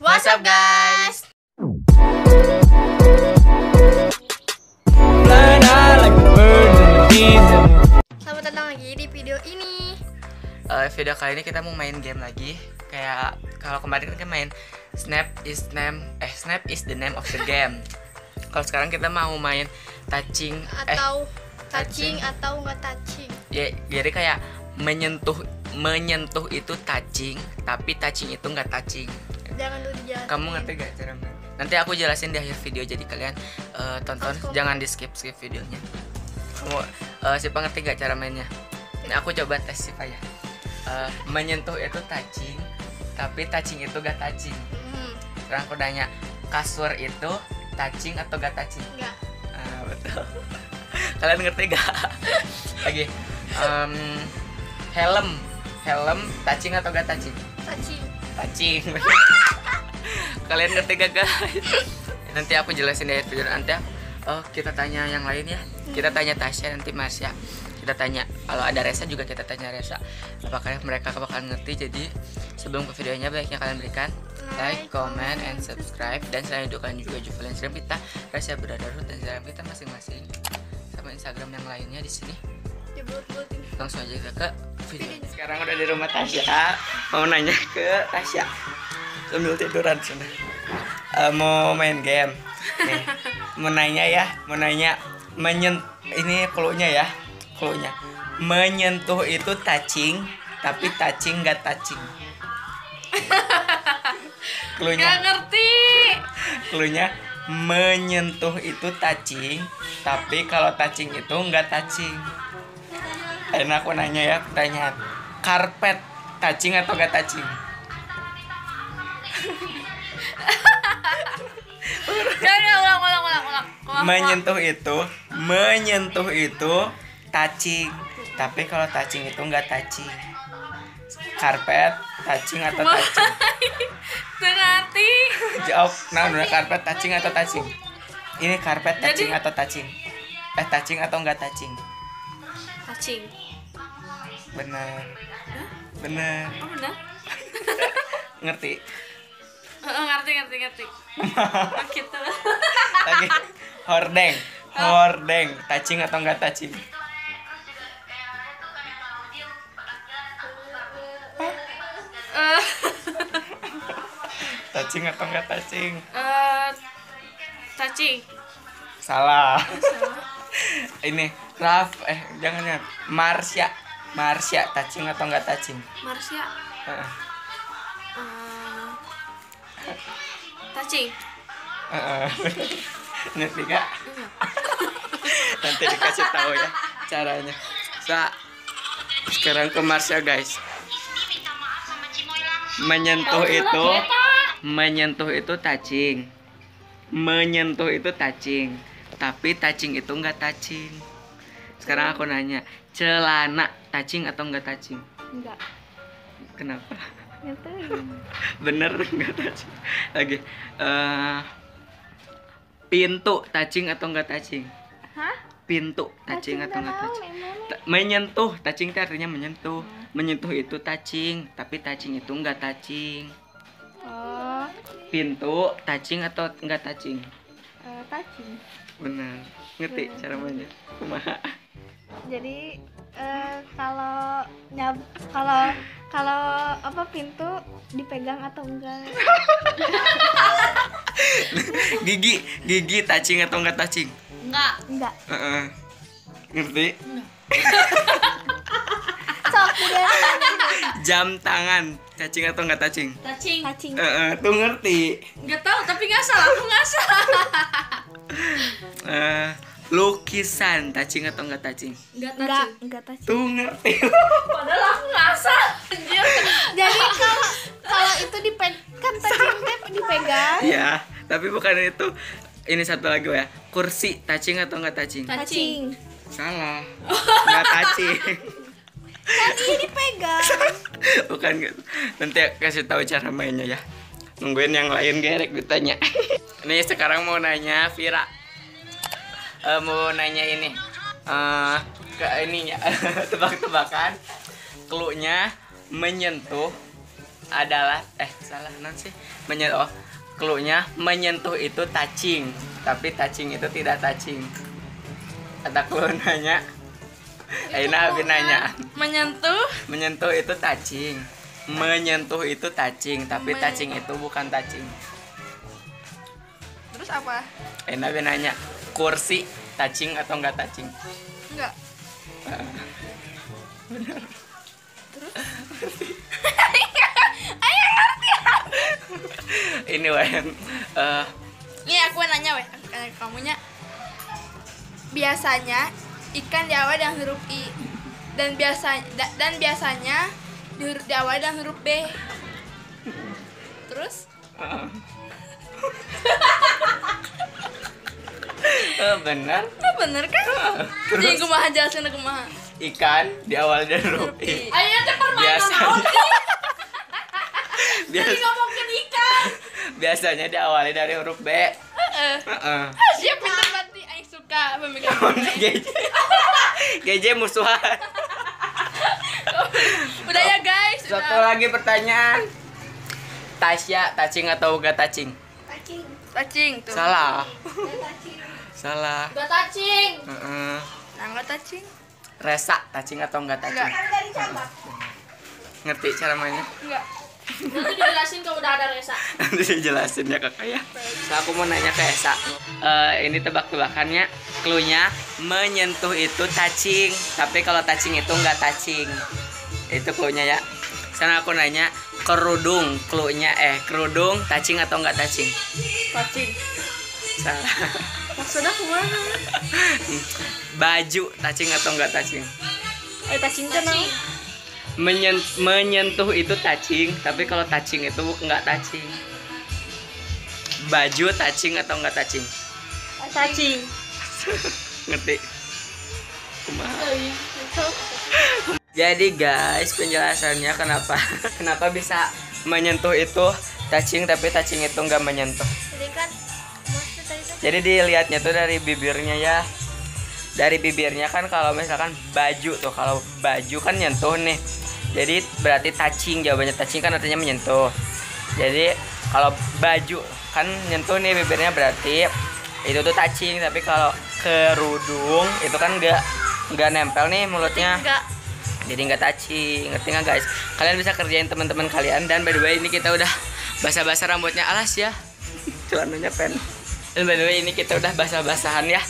What's up guys? Selamat datang lagi di video ini. Video kali ini kita mau main game lagi. Kayak kalau kemarin kan kita main Snap is the name of the game. Kalau sekarang kita mau main touching Touching atau nggak touching. Ya, jadi kayak menyentuh itu touching, tapi touching itu nggak touching. Jangan dulu dijelasin. Kamu ngerti gak cara main? Nanti aku jelasin di akhir video, jadi kalian tonton, jangan di skip videonya. Kamu siapa ngerti gak cara mainnya? Nah, aku coba tes Siapa ya. Menyentuh itu touching, tapi touching itu gak touching. Sekarang aku nanya, kasur itu touching atau gak touching? Enggak. Betul. Kalian ngerti gak? Lagi. Helm touching atau gak touching? Touching. Kalian ngerti gak guys? Nanti aku jelasin di video nanti. Kita tanya yang lain ya. Kita tanya Tasya, nanti Marsya. Kita tanya, kalau ada Resa juga kita tanya Resa. Apakah mereka bakalan ngerti? Jadi sebelum ke videonya, baiknya kalian berikan like, comment, and subscribe. Dan selain itu kalian juga follow Instagram kita, Resa Berdarut, dan Instagram kita masing-masing, sama Instagram yang lainnya di sini. Langsung aja kita ke video. Sekarang udah di rumah Tasya. Mau nanya ke Tasya sambil tiduran sana. Mau main game. Nih, mau nanya ini cluenya ya. Menyentuh itu touching, tapi touching nggak touching. Cluenya. Nggak ngerti. Cluenya menyentuh itu touching, tapi kalau touching itu nggak touching. Enak aku nanya ya, pertanyaan. Karpet touching atau nggak touching? Ulang. Menyentuh itu touching, tapi kalau touching itu nggak touching. Karpet touching atau touching? Ngerti. Jawab. Nah, karpet touching atau touching? Ini karpet touching atau touching? Touching atau nggak touching? Touching. Benar. Oh, benar? Ngerti? Ngerti. Gitu. Lagi hordeng touching atau enggak touching? Touching atau enggak touching? Touching. Salah. Ini jangan ya. Marsya touching atau enggak touching? Marsya. Touching. Ngerti gak? Nanti dikasih tahu ya caranya. Sekarang ke Marsya guys. Menyentuh itu touching. Tapi touching itu enggak touching. Sekarang aku nanya, celana touching atau enggak touching? Enggak. Kenapa? Ngerti. Bener enggak touching. Lagi pintu touching atau enggak touching? Hah? Pintu touching atau enggak touching? Menyentuh, touching itu artinya menyentuh. Menyentuh itu touching, tapi touching itu enggak touching. Oh. Pintu touching atau enggak touching? Touching. Benar. Ngerti cara mainnya? Kumaha? Jadi kalau apa pintu dipegang atau enggak? Gigi touching atau enggak touching? Enggak. Ngerti? Sok deh. Jam tangan touching atau enggak touching? Touching. Tuh ngerti. Enggak tahu tapi ngasal, aku ngasal. Lukisan touching atau enggak touching? Enggak touching. Tuh ngerti. Padahal aku ngasal. Anjir. Jadi kalau itu kan touching tape dipegang. Ya, tapi bukan itu. Ini satu lagi ya. Kursi touching atau enggak touching? Touching. Salah. Enggak touching. Kan ini dipegang. Bukan gitu. Nanti kasih tahu cara mainnya ya. Nungguin yang lain gerek ditanya. Nih sekarang mau nanya Vira. Mau nanya ini. Ke ininya tebak-tebakan. Cluenya menyentuh adalah salah non sih. Cluenya menyentuh itu touching, tapi touching itu tidak touching. Kata clue nanya. Aina Abi nanya. Menyentuh itu touching. Menyentuh itu touching, tapi touching itu bukan touching. Terus apa? Aina Abi nanya, kursi touching atau enggak touching? Enggak. Benar. Terus? Ini Wen. Nih aku nanya weh, kamunya. Biasanya ikan diawali dengan huruf I dan biasanya diawali dengan huruf B. Terus? Benar. Bener kan? Jadi kumaha jelasin kumaha. Ikan diawali dari huruf I. Ayo teh permainan Jadi ngomongin ikan. Biasanya diawali dari huruf B. Siap pinter berarti aing suka pemikiran. GJ musuhan. Udah ya guys. Satu lagi pertanyaan. Tasya touching atau enggak touching? Touching tuh. Salah. Salah. Enggak touching. Nah, enggak touching. Resa touching atau enggak touching? Ngerti cara mainnya? Enggak. Nanti dijelasin kalau udah ada Resa. Nanti dijelasin ya kakak ya. So, aku mau nanya ke Esa. Ini tebak-tebakannya. Cluenya menyentuh itu touching, tapi kalau touching itu enggak touching. Itu cluenya ya. Sana aku nanya kerudung. Cluenya kerudung touching atau enggak touching? Touching. Salah. Maksudnya kemana? Baju touching atau enggak touching? Touching kan? Menyentuh itu touching, tapi kalau touching itu enggak touching. Baju touching atau enggak touching? Touching. Ngerti? Kumaha? Jadi guys, penjelasannya kenapa bisa menyentuh itu touching tapi touching itu enggak menyentuh. Jadi dilihatnya tuh dari bibirnya ya. Dari bibirnya kan kalau misalkan baju tuh, kalau baju kan nyentuh nih. Jadi berarti touching, jawabannya touching kan artinya menyentuh. Jadi kalau baju kan nyentuh nih bibirnya berarti itu tuh touching, tapi kalau kerudung itu kan nggak nempel nih mulutnya. Jadi nggak touching, ngerti nggak guys? Kalian bisa kerjain teman-teman kalian. Dan by the way ini kita udah basah-basah rambutnya alas ya. Celananya pen. Dan by the way ini kita udah basah-basahan ya.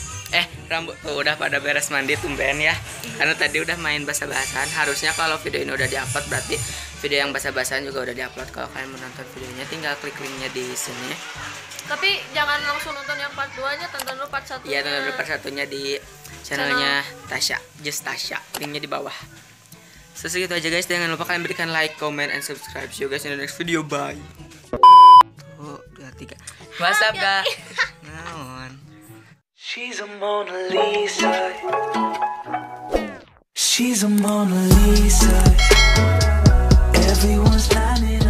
Rambut tuh udah pada beres mandi tumben ya. Karena tadi udah main basah-basahan. Harusnya kalau video ini udah diupload berarti video yang basah-basahan juga udah diupload. Kalau kalian mau nonton videonya tinggal klik linknya di sini. Tapi jangan langsung nonton yang part 2-nya, tonton dulu part 1-nya. Iya, tonton dulu part 1-nya di channelnya Tasya, Just Tasya. Linknya di bawah. So segitu aja guys. Jangan lupa kalian berikan like, comment, and subscribe. See you guys in the next video. Bye. 2, 3. What's up guys? Naon? She's a Mona Lisa. She's a Mona Lisa. Everyone's lining